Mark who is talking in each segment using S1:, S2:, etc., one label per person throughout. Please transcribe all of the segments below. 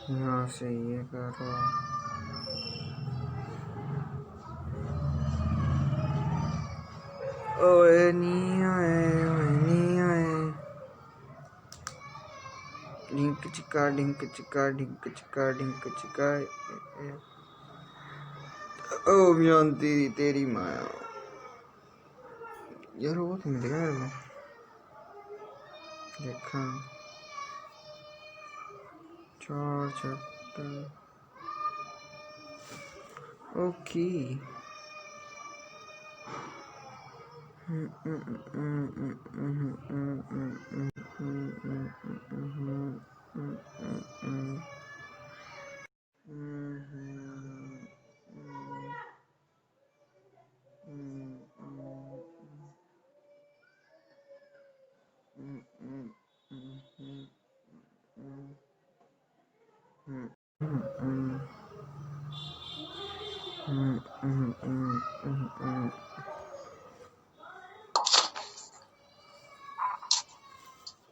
S1: यहाँ से ये करो। ओए नहीं आए, ओए नहीं आए। डिंक चिका डिंक चिका डिंक चिका डिंक चिका। ओ मियां तेरी तेरी माया। यार वो तो मिल गया मेरे को। देखा 4 चैप्टर। ओके।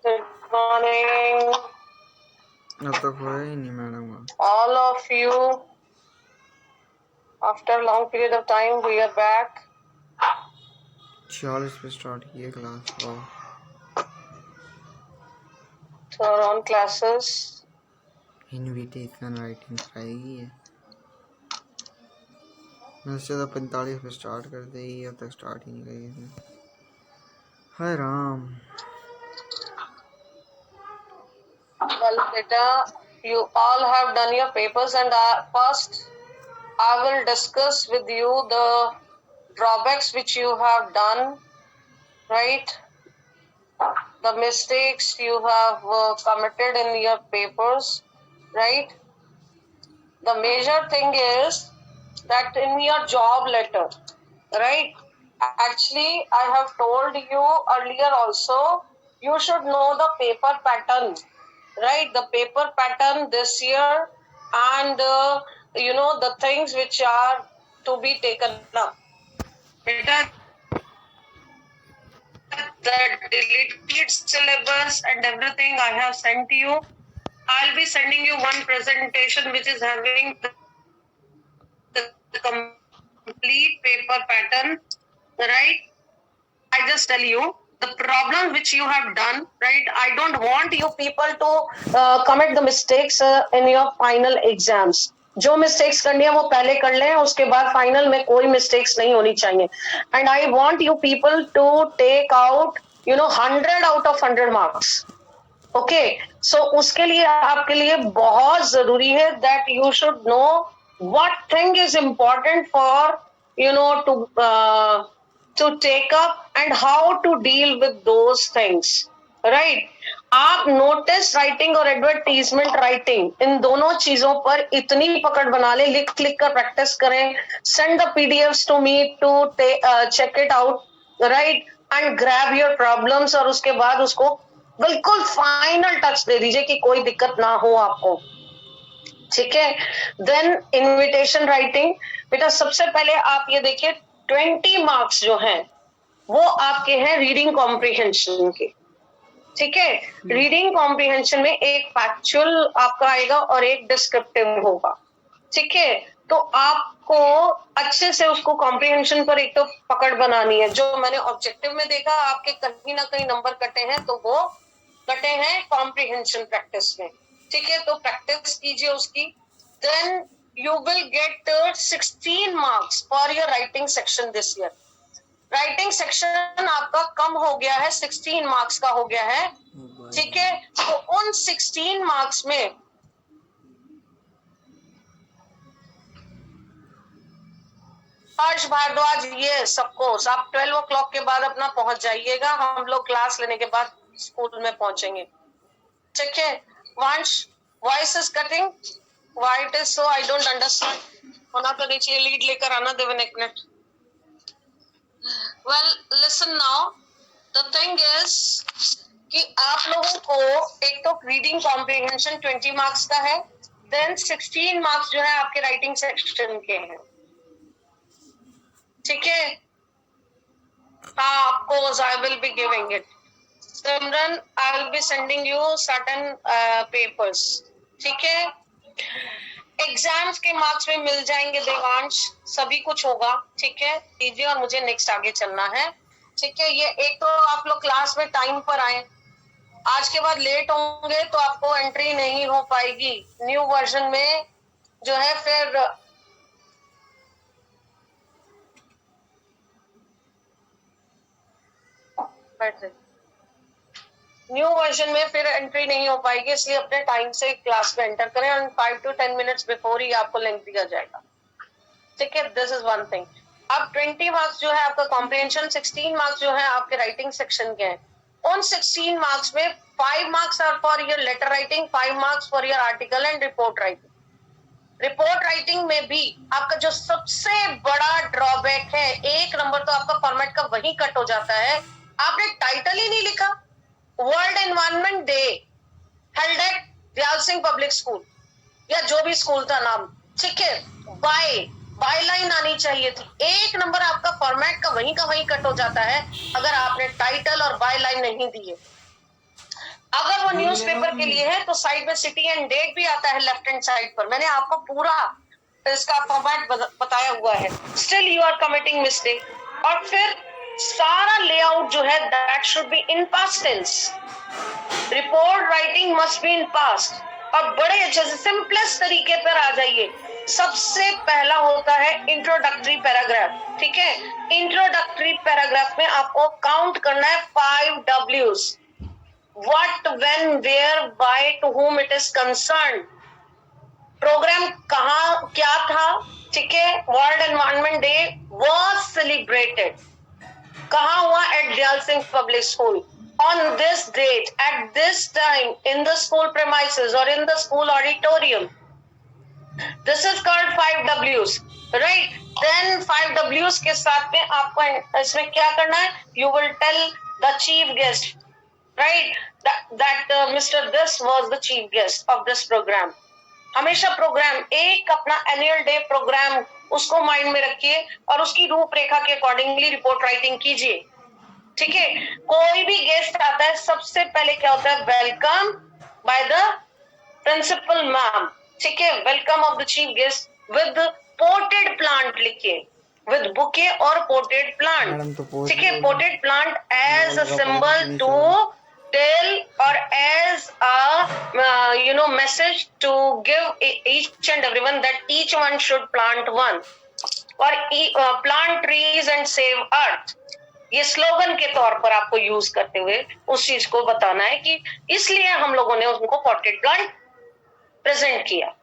S2: Good morning,
S1: अब तक होया ही नहीं मैडम का।
S2: all of you. After a long period of time, we are back.
S1: 46 पे स्टार्ट किए क्लास। वाह।
S2: to our own classes.
S1: Invitation writing कराएगी है। वैसे तो 45 पे स्टार्ट कर दे, अब तक स्टार्ट ही नहीं करी इसने। हाय Ram.
S2: Well, beta, you all have done your papers, and first I will discuss with you the drawbacks which you have done, right? The mistakes you have committed in your papers, right? The major thing is that in your job letter, right? Actually, I have told you earlier also, you should know the paper pattern, right? The paper pattern this year, and the things which are to be taken up. The deleted syllabus and everything I have sent you. I'll be sending you one presentation which is having the complete paper pattern, right? I just tell you the problem which you have done, right? I don't want you people to commit the mistakes in your final exams. जो mistakes करनी है वो पहले कर लें, उसके बाद final में कोई मिस्टेक्स नहीं होनी चाहिए. And I want you people to take out 100 out of 100 marks. Okay, so उसके लिए आपके लिए बहुत जरूरी है that you should know what thing is important for to take up and how to deal with those things, right? आप notice writing और advertisement writing इन दोनों चीजों पर इतनी पकड़ बना ले, लिख लिख कर प्रैक्टिस करें. Send the PDFs to me to check it out, right? And grab your problems, और उसके बाद उसको बिल्कुल फाइनल टच दे दीजिए कि कोई दिक्कत ना हो आपको. ठीक है? Then invitation writing. बेटा सबसे पहले आप ये देखिए 20 मार्क्स जो हैं वो आपके हैं रीडिंग कॉम्प्रिहेंशन के. ठीक है? रीडिंग कॉम्प्रिहेंशन में एक फैक्चुअल आपका आएगा और एक डिस्क्रिप्टिव होगा. ठीक है? तो आपको अच्छे से उसको कॉम्प्रिहेंशन पर एक तो पकड़ बनानी है. जो मैंने ऑब्जेक्टिव में देखा आपके कहीं ना कहीं नंबर कटे हैं, तो वो कटे हैं कॉम्प्रिहेंशन प्रैक्टिस में. ठीक है? तो प्रैक्टिस कीजिए उसकी. Then you will get 16 marks for your writing section this year. Writing section आपका कम हो गया है, 16 मार्क्स का हो गया है. ठीक है? तो उन 16 मार्क्स में हर्ष भारद्वाज, ये सबको आप 12 o'clock के बाद अपना पहुंच जाइएगा. हम लोग क्लास लेने के बाद स्कूल में पहुंचेंगे. ठीक है? वंश, voice is cutting. Why it is so I don't understand. होना तो नहीं चाहिए. लीड लेकर आना देवन एक minute. Well listen now, the thing is कि आप लोगों को एक तो रीडिंग कॉम्प्रिहेंशन 20 मार्क्स का है. देन 16 मार्क्स जो है आपके राइटिंग सेक्शन के हैं. ठीक है? of course I will be giving it. Simran, I will be sending you certain papers. ठीक है? एग्जाम्स के मार्क्स में मिल जाएंगे देवांश, सभी कुछ होगा, ठीक है, दीजिए और मुझे नेक्स्ट आगे चलना है, ठीक है। ये एक तो आप लोग क्लास में टाइम पर आए, आज के बाद लेट होंगे तो आपको एंट्री नहीं हो पाएगी न्यू वर्जन में जो है। फिर न्यू वर्जन में फिर एंट्री नहीं हो पाएगी, इसलिए अपने टाइम से क्लास में एंटर करें और 5 to 10 मिनट्स बिफोर ही आपको लिंक दिया जाएगा, ठीक है। This is one thing. अब 20 मार्क्स जो है आपका कॉम्प्रिहेंशन, 16 मार्क्स जो है आपके राइटिंग सेक्शन के हैं। उन 16 मार्क्स में 5 marks are for your letter writing, 5 marks for your article and report writing. Report writing में भी आपका जो सबसे बड़ा ड्रॉबैक है, 1 नंबर तो आपका फॉर्मेट का वही कट हो जाता है, आपने टाइटल ही नहीं लिखा। World environment day held at Dayal Singh public school या जो भी स्कूल था नाम, ठीक है, बाय लाइन आनी चाहिए थी। 1 नंबर आपका फॉर्मेट का वही कट हो जाता है अगर आपने टाइटल और बाय लाइन नहीं दिए। अगर वो न्यूज़पेपर के लिए है तो साइड में सिटी एंड डेट भी आता है लेफ्ट हैंड साइड पर, मैंने आपको पूरा इसका फॉर्मेट बताया हुआ है। Still you are committing mistake. और फिर सारा लेआउट जो है that should be in past tense. Report writing must be in past और बड़े अच्छे से सिंपलेस्ट तरीके पर आ जाइए। सबसे पहला होता है इंट्रोडक्टरी पैराग्राफ, ठीक है। इंट्रोडक्टरी पैराग्राफ में आपको काउंट करना है 5 W's: what, when, where, why, to whom it is concerned। Programme कहाँ क्या था, ठीक है। World environment day was celebrated कहाँ हुआ? At Dayal Singh public school on this date at this time in the school premises or in the school auditorium. This is called 5 W's, right? Then 5 W's के साथ में आपको इसमें क्या करना है? You will tell the chief guest, right? That Mr. This was the chief guest of this program. हमेशा programme एक अपना एनुअल डे प्रोग्राम उसको माइंड में रखिए और उसकी रूपरेखा के अकॉर्डिंगली रिपोर्ट राइटिंग कीजिए, ठीक है। कोई भी गेस्ट आता है सबसे पहले क्या होता है? Welcome by the principal ma'am, ठीक है। Welcome of the chief guest with potted plant लिखिए, विद बुके और पोटेड प्लांट, ठीक है। Potted plant as a symbol to tell और as a message to give each and everyone that each one should plant one or plant trees and save earth। ये slogan के तौर पर आपको use करते हुए उस चीज को बताना है कि इसलिए हम लोगों ने उनको पॉटेड प्लांट प्रेजेंट किया।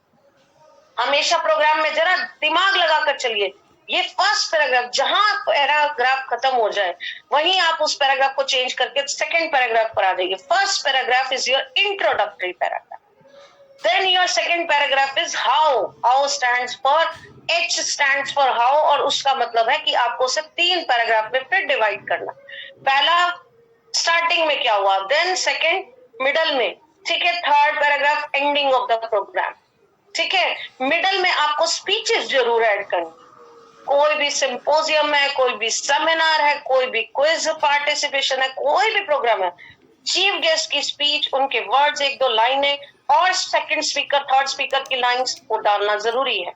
S2: हमेशा प्रोग्राम में जरा दिमाग लगाकर चलिए। ये फर्स्ट पैराग्राफ, जहां पैराग्राफ खत्म हो जाए वहीं आप उस पैराग्राफ को चेंज करके सेकंड पैराग्राफ पर आ जाइए। First paragraph is your introductory paragraph, then your second paragraph is how stands for H stands for how और उसका मतलब है कि आपको उसे 3 पैराग्राफ में फिर डिवाइड करना। पहला स्टार्टिंग में क्या हुआ, देन सेकंड मिडल में, ठीक है, third paragraph ending of the programme, ठीक है। मिडल में आपको स्पीचेस जरूर ऐड करनी। कोई भी सिंपोजियम है, कोई भी सेमिनार है, कोई भी क्विज पार्टिसिपेशन है, कोई भी प्रोग्राम है, चीफ गेस्ट की स्पीच, उनके वर्ड्स 1-2 लाइनें और सेकंड स्पीकर थर्ड स्पीकर की लाइंस को डालना जरूरी है,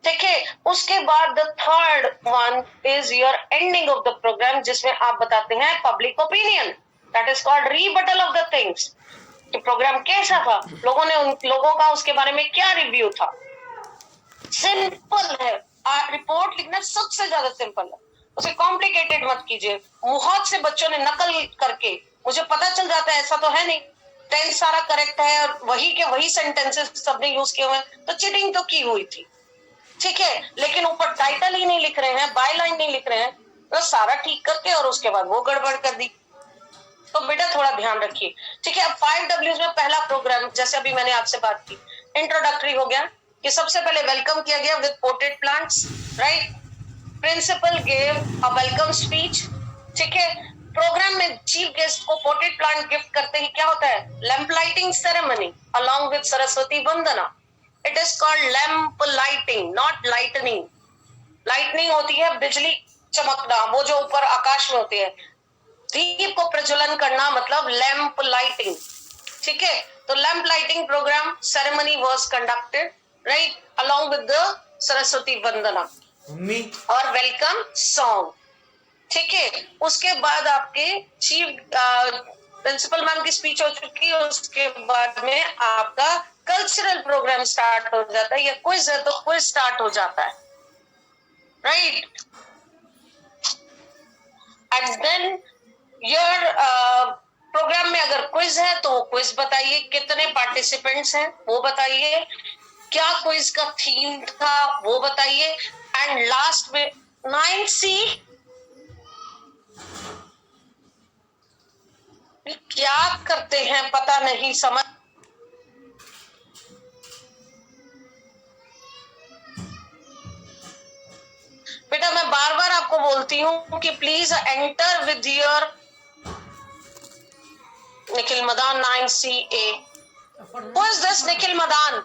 S2: ठीक है। उसके बाद the third one is your ending of the programme, जिसमें आप बताते हैं public opinion, that is called rebuttal of the things, कि प्रोग्राम कैसा था, लोगों ने उन लोगों का उसके बारे में क्या रिव्यू था। सिंपल है, रिपोर्ट लिखना सबसे ज्यादा सिंपल है, उसे कॉम्प्लिकेटेड मत कीजिए। बहुत से बच्चों ने नकल करके, मुझे पता चल जाता है ऐसा तो है नहीं, टेंस सारा करेक्ट है और वही के वही सेंटेंसेस सबने यूज किए हुए हैं, तो चीटिंग तो की हुई थी, ठीक है। लेकिन ऊपर टाइटल ही नहीं लिख रहे हैं, बाय लाइन नहीं लिख रहे हैं, तो सारा ठीक करके और उसके बाद वो गड़बड़ कर दी। तो बेटा थोड़ा ध्यान रखिए, ठीक है। अब 5 W's में पहला प्रोग्राम, जैसे अभी मैंने आपसे बात की, इंट्रोडक्टरी हो गया कि सबसे पहले वेलकम किया गया with potted plants, right. Principal gave a welcome speech, ठीक है। प्रोग्राम में चीफ गेस्ट को पोटेड प्लांट गिफ्ट करते ही क्या होता है? Lamp lighting ceremony along with Saraswati वंदना। It is called lamp lighting, not lightning. Lightning होती है बिजली चमकना, वो जो ऊपर आकाश में होती है। दीप को प्रज्वलन करना मतलब लैंप लाइटिंग, ठीक है, तो lamp lighting programme ceremony was conducted, right, along with the Saraswati Vandana और वेलकम सॉन्ग। ठीक है, उसके बाद आपके चीफ प्रिंसिपल मैम की स्पीच हो चुकी है, उसके बाद में आपका कल्चरल प्रोग्राम स्टार्ट हो जाता है, या क्विज है तो क्विज स्टार्ट हो जाता है, right. And then your programme में अगर क्विज है तो क्विज बताइए, कितने पार्टिसिपेंट्स हैं वो बताइए, क्या क्विज का थीम था वो बताइए, एंड लास्ट में 9C क्या करते हैं पता नहीं, समझ। बेटा मैं बार बार आपको बोलती हूँ कि please enter with your Nikhil Madan 9CA। Who is this Nikhil Madan?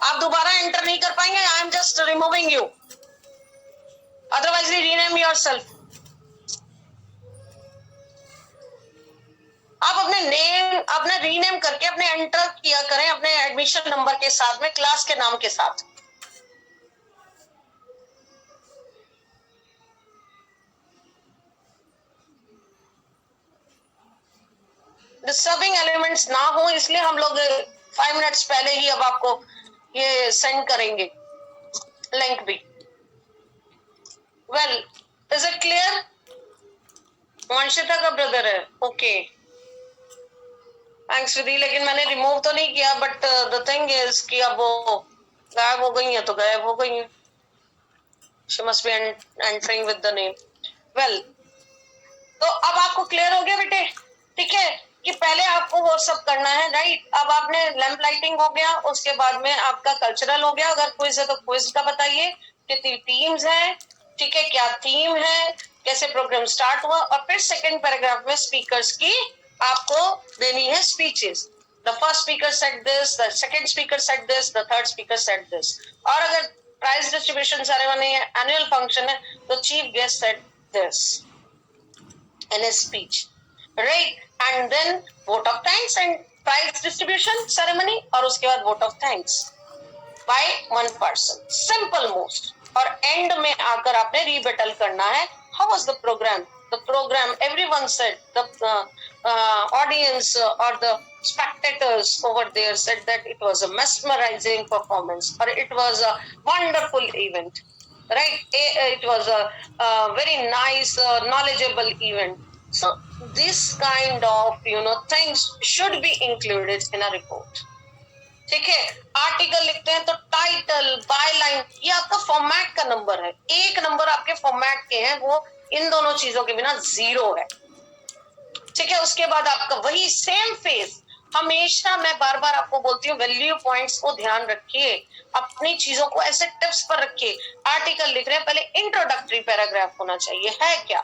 S2: आप दोबारा एंटर नहीं कर पाएंगे, I am just removing you, otherwise rename yourself. आप अपने नेम अपने रीनेम करके अपने एंटर किया करें अपने एडमिशन नंबर के साथ में, क्लास के नाम के साथ। डिस्टर्बिंग एलिमेंट्स ना हो, इसलिए हम लोग 5 मिनट्स पहले ही अब आपको ये सेंड करेंगे लिंक भी। Well, is it clear? Vanshita का ब्रदर है, ओके, थैंक्स विधि। लेकिन मैंने रिमूव तो नहीं किया, बट द थिंग इज कि अब वो गायब हो गई है तो गायब हो गई है। She must be entering with the name. Well, तो अब आपको क्लियर हो गया बेटे, ठीक है, कि पहले आपको वो सब करना है, राइट। अब आपने लैम्प लाइटिंग हो गया, उसके बाद में आपका कल्चरल हो गया, अगर क्विज है तो क्विज का बताइए, कितनी टीम्स हैं, ठीक है, क्या थीम है, कैसे प्रोग्राम स्टार्ट हुआ, और फिर सेकंड पैराग्राफ में स्पीकर्स की आपको देनी है speeches. The first speaker said this, the second speaker said this, the third speaker said this. और अगर प्राइज डिस्ट्रीब्यूशन सेरेमनी है, एनुअल फंक्शन है, तो chief guest said this in his speech, right? And then vote of thanks and prize distribution ceremony, और उसके बाद vote of thanks by one person, simple most। और end में आकर आपने rebuttal करना है, how was the program? The program, everyone said, the audience or the spectators over there said that it was a mesmerizing performance, or it was a wonderful event, right? It was a very nice knowledgeable event. So this kind of things should be included in a report। ठीक है, article लिखते हैं तो title, byline, ये आपका format का number है, एक नंबर आपके फॉर्मेट के हैं, वो इन दोनों चीजों के बिना 0 है। ठीक है, उसके बाद आपका वही सेम फेज, हमेशा मैं बार बार आपको बोलती हूँ वैल्यू पॉइंट्स को ध्यान रखिए, अपनी चीजों को ऐसे टिप्स पर रखिए। आर्टिकल लिख रहे हैं, पहले इंट्रोडक्टरी पैराग्राफ होना चाहिए, है क्या,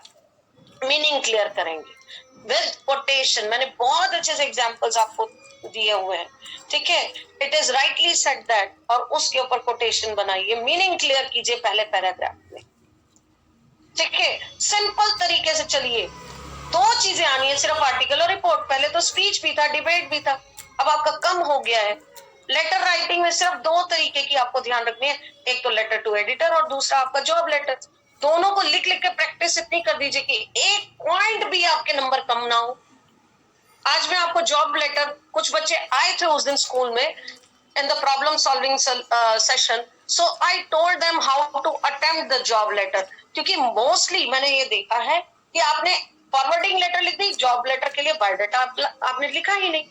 S2: मीनिंग क्लियर करेंगे विद कोटेशन। मैंने बहुत अच्छे से एग्जांपल्स आपको दिए हुए हैं, ठीक है, it is rightly said that, और उसके ऊपर कोटेशन बनाइए, मीनिंग क्लियर कीजिए पहले पैराग्राफ में। ठीक है, सिंपल तरीके से चलिए, 2 चीजें आनी है सिर्फ, आर्टिकल और रिपोर्ट। पहले तो स्पीच भी था, डिबेट भी था, अब आपका कम हो गया है। लेटर राइटिंग में सिर्फ 2 तरीके की आपको ध्यान रखनी है, एक तो लेटर टू एडिटर और दूसरा आपका जॉब लेटर। दोनों को लिख लिख के प्रैक्टिस इतनी कर दीजिए कि एक पॉइंट भी आपके नंबर कम ना हो। आज मैं आपको जॉब लेटर, कुछ बच्चे आए थे उस दिन स्कूल में in the problem solving session, so I told them how to attempt the job letter, क्योंकि मोस्टली मैंने ये देखा है कि आपने फॉरवर्डिंग लेटर लिख दी, जॉब लेटर के लिए बायोडाटा आपने लिखा ही नहीं,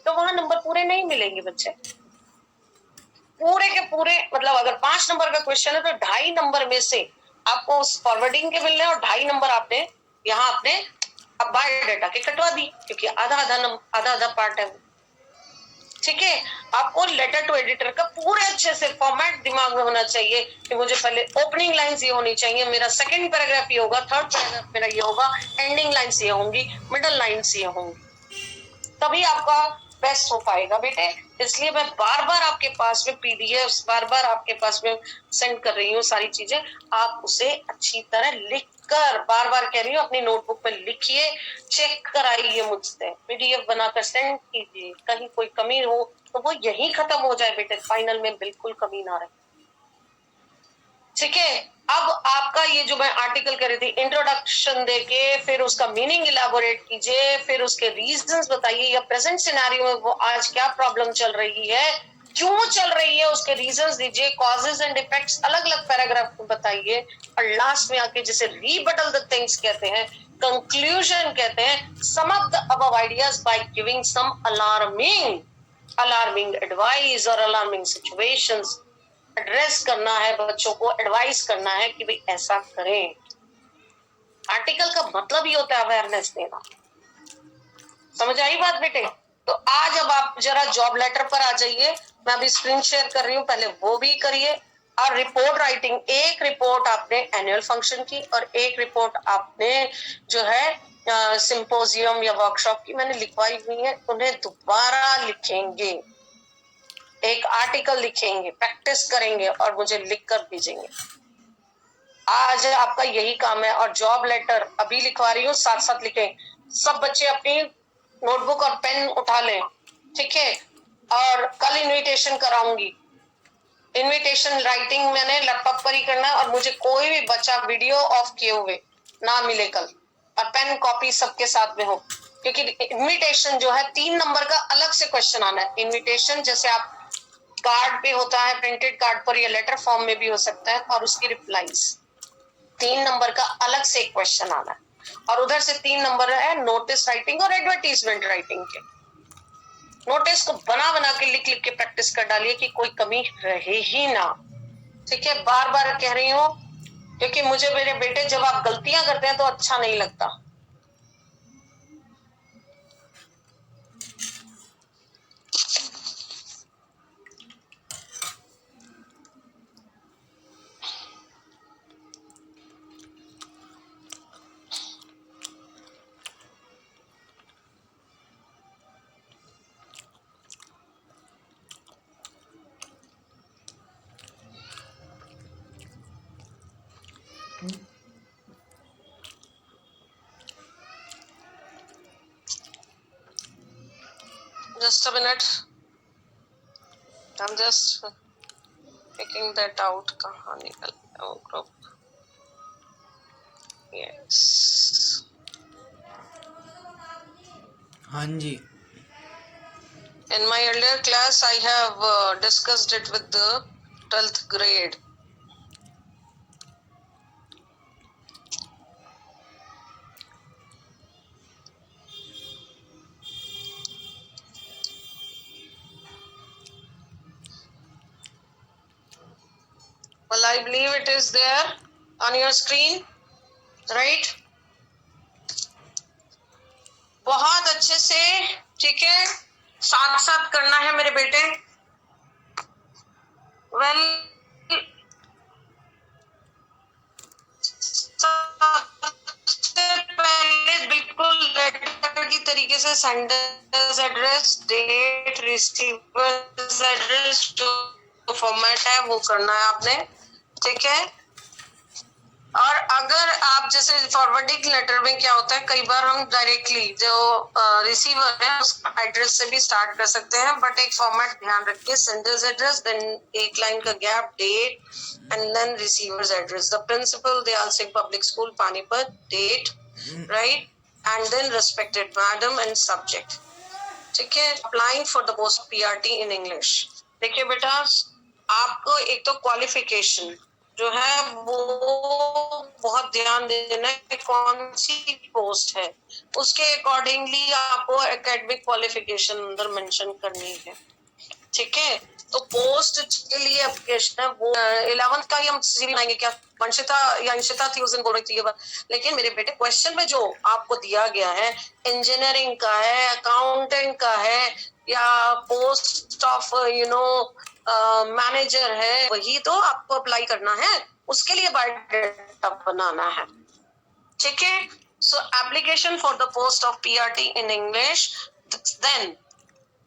S2: तो वहां नंबर पूरे नहीं मिलेंगे बच्चे, पूरे के पूरे। मतलब अगर 5 नंबर का क्वेश्चन है तो 2.5 नंबर में से आपको उस फॉरवर्डिंग के मिलने, और 2.5 नंबर आपने यहाँ अपने अब बायोडाटा के कटवा दी, क्योंकि आधा पार्ट है वो। ठीक है, आपको लेटर टू एडिटर का पूरे अच्छे से फॉर्मेट दिमाग में होना चाहिए कि मुझे पहले ओपनिंग लाइंस ये होनी चाहिए, मेरा सेकंड पैराग्राफ ये होगा, थर्ड पैराग्राफ मेरा ये होगा, एंडिंग लाइंस ये होंगी, मिडल लाइंस ये होंगी, तभी आपका बेस्ट हो पाएगा बेटे। इसलिए मैं बार बार आपके पास में पीडीएफ बार बार आपके पास में सेंड कर रही हूँ, सारी चीजें आप उसे अच्छी तरह लिख कर, बार बार कह रही हूँ, अपनी नोटबुक में लिखिए, चेक कराइए मुझसे, पीडीएफ बनाकर सेंड कीजिए, कहीं कोई कमी हो तो वो यही खत्म हो जाए बेटे, फाइनल में बिल्कुल कमी ना रहे। ठीक है, अब आपका ये जो मैं आर्टिकल कर रही थी, इंट्रोडक्शन देके फिर उसका मीनिंग इलाबोरेट कीजिए, फिर उसके रीजंस बताइए, या प्रेजेंट सिनेरियो में वो आज क्या प्रॉब्लम चल रही है, क्यों चल रही है, उसके रीजंस दीजिए, कॉजेज एंड इफेक्ट्स अलग अलग पैराग्राफ में बताइए, और लास्ट में आके जिसे रीबटल द थिंग्स कहते हैं, कंक्लूजन कहते हैं, sum up the above ideas by giving some alarming advice और अलार्मिंग सिचुएशंस। एड्रेस करना है बच्चों को, एडवाइस करना है कि भाई ऐसा करें। आर्टिकल का मतलब ही होता है अवेयरनेस देना। समझ आई बात बेटे? तो आज अब आप जरा जॉब लेटर पर आ जाइए, मैं अभी स्क्रीन शेयर कर रही हूँ, पहले वो भी करिए। और रिपोर्ट राइटिंग, एक रिपोर्ट आपने एनुअल फंक्शन की और एक रिपोर्ट आपने जो है सिंपोजियम या वर्कशॉप की मैंने लिखवाई हुई है, उन्हें दोबारा लिखेंगे, एक आर्टिकल लिखेंगे, प्रैक्टिस करेंगे और मुझे लिख कर भेजेंगे। आज आपका यही काम है। और जॉब लेटर अभी लिखवा रही हूँ, साथ साथ लिखें। सब बच्चे अपनी नोटबुक और पेन उठा लें, ठीक है? और कल इनविटेशन कराऊंगी। इनविटेशन राइटिंग मैंने लैपटॉप पर ही करना है और मुझे कोई भी बच्चा वीडियो ऑफ किए हुए ना मिले कल, और पेन कॉपी सबके साथ में हो, क्योंकि इनविटेशन जो है 3 नंबर का अलग से क्वेश्चन आना है। इनविटेशन जैसे आप कार्ड पे होता है, प्रिंटेड कार्ड पर या लेटर फॉर्म में भी हो सकता है, और उसकी रिप्लाईज 3 नंबर का अलग से एक क्वेश्चन आना है। और उधर से 3 नंबर है नोटिस राइटिंग और एडवर्टीजमेंट राइटिंग के। नोटिस को बना बना के लिख लिख के प्रैक्टिस कर डालिए कि कोई कमी रहे ही ना। ठीक है, बार बार कह रही हूँ, क्योंकि मुझे मेरे बेटे जब आप गलतियां करते हैं तो अच्छा नहीं लगता। Just a minute. I'm just picking that out. कहाँ निकल गया वो group? Yes.
S1: हाँ जी।
S2: In my earlier class, I have discussed it with the 12th grade. Well, I believe it is there on your screen, right? बहुत अच्छे से, ठीक है, साथ साथ करना है मेरे बेटे। Well, सबसे पहले बिल्कुल लेटर की तरीके से sender's address, date, receiver's address, जो फॉर्मेट है वो करना है आपने, ठीक है? और अगर आप जैसे फॉरवर्डिंग लेटर में क्या होता है, कई बार हम डायरेक्टली जो रिसीवर है उस एड्रेस से भी स्टार्ट कर सकते हैं, बट एक फॉर्मेट ध्यान रखिए, सेंडर्स एड्रेस, देन एक लाइन का gap, date and then receiver's address. The principal Dayal Singh public school Panipat, date, right, and then respected madam and subject, ठीक है? Applying for the post PRT in English. देखिए बेटा, आपको एक तो क्वालिफिकेशन जो है वो बहुत ध्यान देना है, कौन सी पोस्ट है, उसके अकॉर्डिंगली आपको एकेडमिक क्वालिफिकेशन अंदर मेंशन करनी है, ठीक है? तो पोस्ट के लिए एप्लीकेशन है वो 11th का ही हम सीवी बनाएंगे क्या? वंशिता या अंशिता थी उस दिन बोल रही थी ये बात, लेकिन मेरे बेटे क्वेश्चन में जो आपको दिया गया है इंजीनियरिंग का है, अकाउंटेंट का है, या पोस्ट ऑफ मैनेजर है, वही तो आपको अप्लाई करना है, उसके लिए बायोडाटा बनाना है, ठीक है? So application for the post of PRT in English, then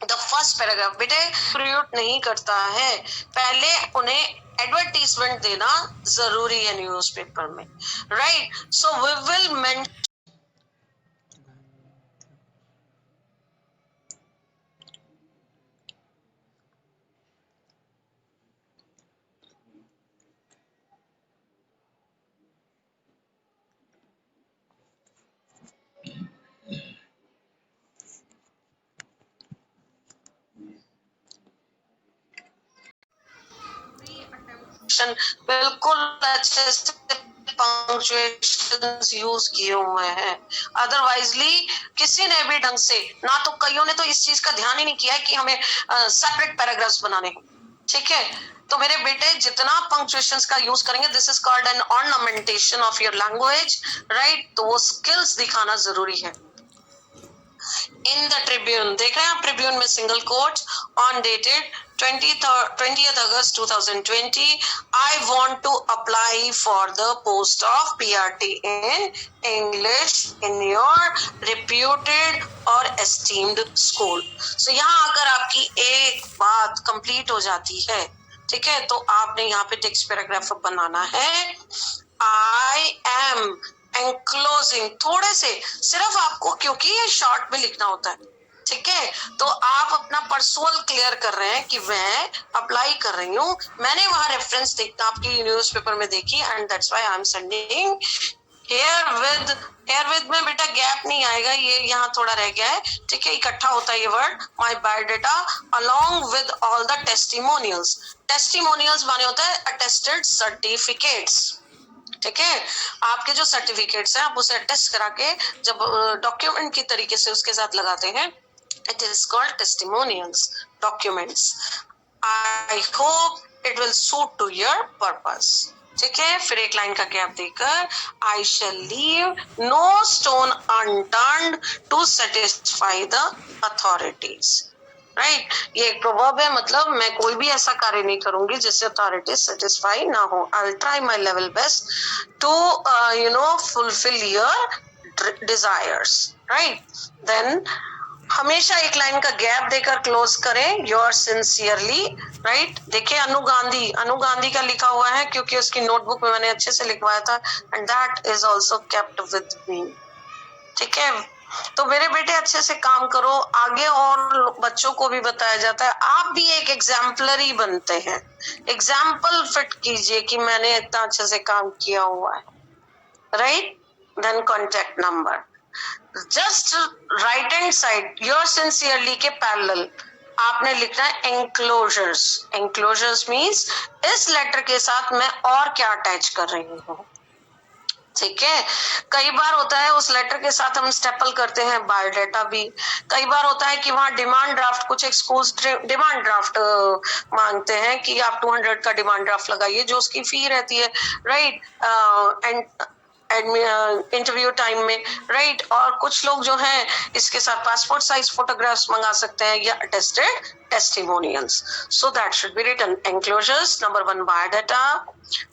S2: the first paragraph बेटे प्रियोट नहीं करता है, पहले उन्हें एडवर्टीजमेंट देना जरूरी है न्यूज़पेपर में, right? So we will mention बिल्कुल अच्छे से पंक्चुएशंस यूज किए हुए हैं, अदरवाइजली किसी ने भी ढंग से ना, तो कईयों ने तो इस चीज का ध्यान ही नहीं किया है कि हमें सेपरेट पैराग्राफ्स बनाने हैं, ठीक है? तो मेरे बेटे जितना पंक्चुएशंस का यूज करेंगे, this is called an ornamentation of your language, right? तो वो स्किल्स दिखाना जरूरी है। इन द ट्रिब्यून, देख रहे हैं आप ट्रिब्यून में single quote, on dated 20th August 2020, I want to apply for the post of PRT in English in your reputed or esteemed school. So यहाँ आकर आपकी एक बात कंप्लीट हो जाती है, ठीक है? तो आपने यहाँ पे टेक्स्ट पैराग्राफ बनाना है। I am एंक्लोजिंग, थोड़े से सिर्फ आपको, क्योंकि ये शॉर्ट में लिखना होता है, ठीक है? तो आप अपना पर्सनल क्लियर कर रहे हैं कि मैं अप्लाई कर रही हूँ, मैंने वहां रेफरेंस देखा आपकी न्यूज़पेपर में देखी, and that's why I am sending here with में बेटा गैप नहीं आएगा, ये यहाँ थोड़ा रह गया है, ठीक है? इकट्ठा होता है ये word, my biodata along with all the testimonials. Testimonials माने होता है अटेस्टेड सर्टिफिकेट्स, ठीक है? आपके जो सर्टिफिकेट्स हैं आप उसे अटेस्ट करा के जब डॉक्यूमेंट की तरीके से उसके साथ लगाते हैं, it is called testimonials documents. I hope it will suit to your purpose, ठीक है? फिर एक लाइन का गैप देकर, I shall leave no stone unturned to satisfy the authorities, right? ये एक प्रोवर्ब है, मतलब मैं कोई भी ऐसा कार्य नहीं करूंगी जिससे अथॉरिटी सेटिस्फाई ना हो। I will try my level best to fulfil your desires, right? Then हमेशा एक लाइन का गैप देकर क्लोज करें, योर सिंसियरली, राइट? देखिए अनु गांधी का लिखा हुआ है क्योंकि उसकी नोटबुक में मैंने अच्छे से लिखवाया था, and that is also kept with me, ठीक है? तो मेरे बेटे अच्छे से काम करो, आगे और बच्चों को भी बताया जाता है, आप भी एक एग्जाम्पलरी बनते हैं, एग्जाम्पल फिट कीजिए कि मैंने इतना अच्छे से काम किया हुआ है, right? Then contact number, just right hand side yours sincerely के पैरेलल आपने लिखना है एंक्लोजर्स। एंक्लोजर्स मीन्स इस लेटर के साथ मैं और क्या अटैच कर रही हूँ, ठीक है? कई बार होता है उस लेटर के साथ हम स्टेपल करते हैं बायोडाटा भी, कई बार होता है कि वहाँ डिमांड ड्राफ्ट, कुछ एक स्कूल्स डिमांड ड्राफ्ट मांगते हैं कि आप 200 का डिमांड ड्राफ्ट लगाइए जो उसकी फी रहती है, राइट? एंड इंटरव्यू टाइम में, राइट? और कुछ लोग जो हैं इसके साथ पासपोर्ट साइज फोटोग्राफ्स मंगा सकते हैं या attested testimonials, so that should be written enclosures, number 1 biodata,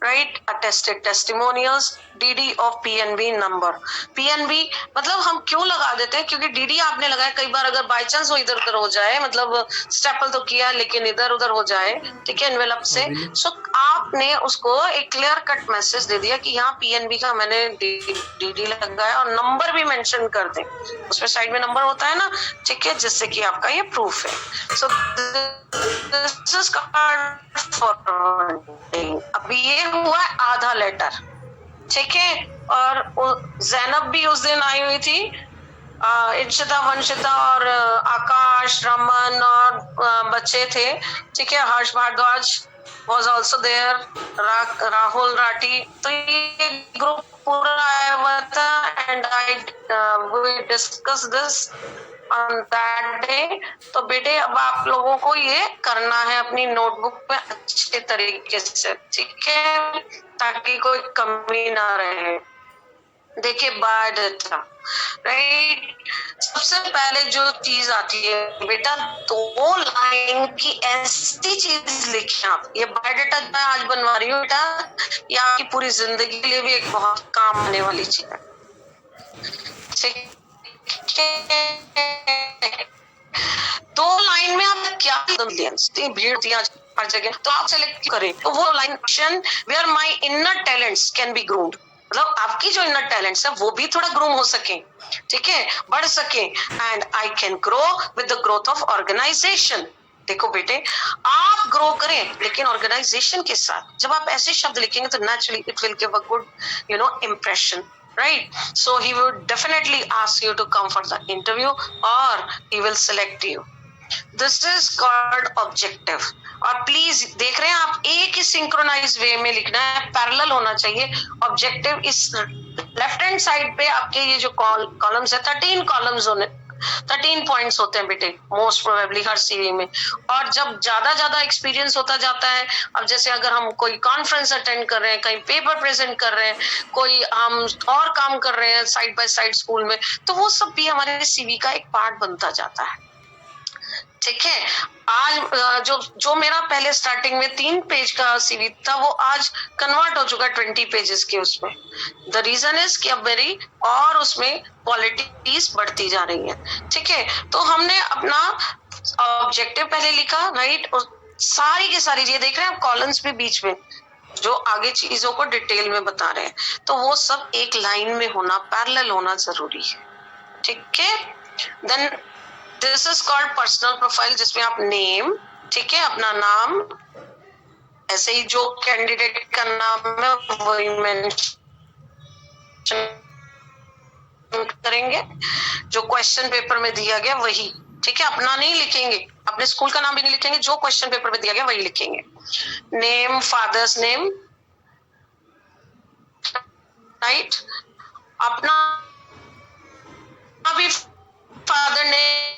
S2: right? Attested testimonials, DD of PNB number. PNB मतलब हम क्यों लगा देते हैं, क्योंकि डीडी आपने लगाया, कई बार अगर बाय चांस वो इधर उधर हो जाए, मतलब स्टेपल तो किया लेकिन इधर उधर हो जाए, ठीक है, एनवेलप से, सो आपने उसको एक क्लियर कट मैसेज दे दिया कि यहाँ पीएनबी का मैंने डीडी लगाया, और नंबर भी मेंशन कर दें, उसमें साइड में नंबर होता है ना, ठीक है, जिससे कि आपका ये प्रूफ है। So this is called forwarding. अभी ये हुआ आधा लेटर, ठीक है? और जैनब भी उस दिन आई हुई थी, इर्शिता, वंशिता और आकाश, रमन और बच्चे थे, ठीक है? हर्ष Bhardwaj was also there, Rahul Rathi, तो ये ग्रुप पूरा आया हुआ था, and we discussed this on that day। तो बेटे अब आप लोगों को ये करना है अपनी नोटबुक पे अच्छे तरीके से, ठीक है, ताकि कोई कमी ना रहे। देखिए बायोडाटा, राइट? सबसे पहले जो चीज आती है बेटा, 2 लाइन की ऐसी चीज लिखी आप, ये बायोडाटा मैं आज बनवा रही हूँ बेटा, ये आपकी पूरी जिंदगी के लिए भी एक बहुत काम आने वाली चीज है, ठीक है? 2 लाइन में आप क्या भीड़ थी आज, हर जगह, तो आप सेलेक्ट करें तो वो line where my inner talents can be groomed, मतलब आपकी जो इनर टैलेंट्स है वो भी थोड़ा ग्रूम हो सके, ठीक है, बढ़ सके, and I can grow with the growth of organisation. देखो बेटे, आप ग्रो करें लेकिन ऑर्गेनाइजेशन के साथ। जब आप ऐसे शब्द लिखेंगे तो naturally it will give a good impression, right? So he would definitely ask you to come for the interview or he will select you. This is called objective. और प्लीज देख रहे हैं आप, एक ही सिंक्रोनाइज वे में लिखना है, पैरेलल होना चाहिए। ऑब्जेक्टिव इस लेफ्ट हैंड साइड पे आपके ये जो कॉलम्स है 13 कॉलम्स होने 13 पॉइंट्स होते हैं बेटे मोस्ट प्रोबेबली हर सीवी में। और जब ज्यादा एक्सपीरियंस होता जाता है, अब जैसे अगर हम कोई कॉन्फ्रेंस अटेंड कर रहे हैं, कहीं पेपर प्रेजेंट कर रहे हैं, कोई हम और काम कर रहे हैं साइड बाय साइड स्कूल में, तो वो सब भी हमारे सीवी का एक पार्ट बनता जाता है, ठीक है। आज जो मेरा पहले स्टार्टिंग में 3 पेज का सीवी था वो आज कन्वर्ट हो चुका 20 पेजेस के उसमें। द रीजन इज कि अब मेरी और उसमें क्वालिटीज बढ़ती जा रही है, ठीक है। तो हमने अपना ऑब्जेक्टिव पहले लिखा, राइट, और सारी की सारी ये देख रहे हैं आप कॉलम्स भी बीच में जो आगे चीजों को डिटेल में बता रहे हैं, तो वो सब एक लाइन में होना, पैरेलल होना जरूरी है, ठीक है। Then this is called personal profile, जिसमें आप नेम, ठीक है, अपना नाम, ऐसे ही जो कैंडिडेट का नाम है वही मेंशन करेंगे, जो क्वेश्चन पेपर में दिया गया वही, ठीक है। अपना नहीं लिखेंगे, अपने स्कूल का नाम भी नहीं लिखेंगे, जो क्वेश्चन पेपर में दिया गया वही लिखेंगे। नेम, फादर्स नेम, राइट, अपना भी फादर नेम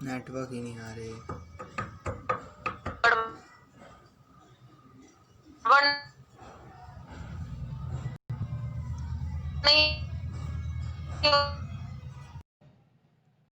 S1: नेटवर्क ही नहीं आ रहे।
S2: नहीं